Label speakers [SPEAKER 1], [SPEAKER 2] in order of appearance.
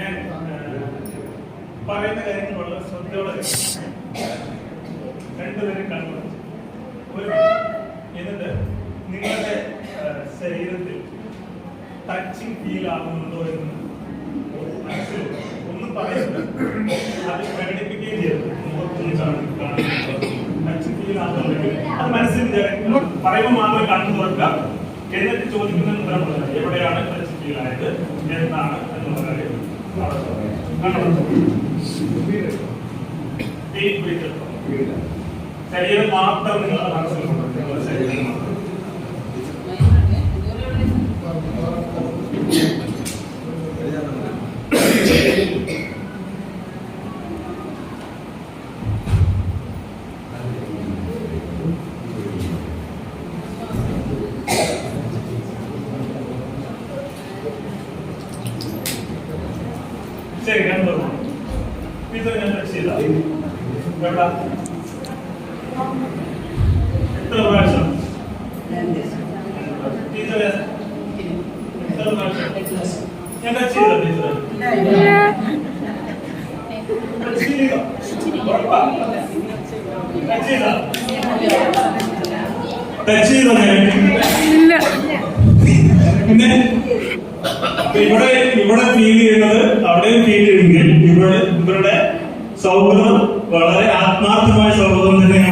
[SPEAKER 1] ഞാൻ പറയുന്ന കാര്യങ്ങൾ വളരെ ശ്രദ്ധയോടെ രണ്ടുപേരും കണ്ടു. എന്നിട്ട് നിങ്ങളുടെ ശരീരത്തിൽ ടച്ചിങ് ഫീൽ ആകുന്നുണ്ടോ എന്ന് മനസ്സിൽ ഒന്നും പറയുന്നത് അത് പ്രകടിപ്പിക്കുകയും ചെയ്തു. ടച്ചിങ് ഫീൽ ആകുന്നുണ്ടെങ്കിൽ അത് മനസ്സിൽ പറയുമ്പോൾ മാത്രം കണ്ണു തുറക്കുക. എന്നിട്ട് ചോദിക്കുന്ന ഉത്തരമുള്ളത് എവിടെയാണ് ടച്ചിങ് ഫീൽ ആയത്, എന്താണ് എന്നുള്ള കാര്യം ശരീരം മാത്രം നിങ്ങളുടെ മനസ്സിലുണ്ട്. നിങ്ങളുടെ ശരീരം മാത്രം ശരി. കണ്ടു ഇത് ഞാൻ ടച്ച് ചെയ്ത എവിടെ എത്ര പ്രാവശ്യം ടീച്ചർ എത്ര പ്രാവശ്യം ഞാൻ ടച്ച് ചെയ്ത ടീച്ചർ ടച്ച് ചെയ്ത ഉറപ്പാ ടച്ച് ചെയ്ത ടച്ച് ചെയ്ത പിന്നെ ഇവിടെ ഫീൽ ചെയ്യുന്നത് അവിടെയും ഫീൽ ചെയ്യുമെങ്കിൽ ഇവരുടെ സൗഹൃദം വളരെ ആത്മാർത്ഥമായ സൗഹൃദം തന്നെയാണ്.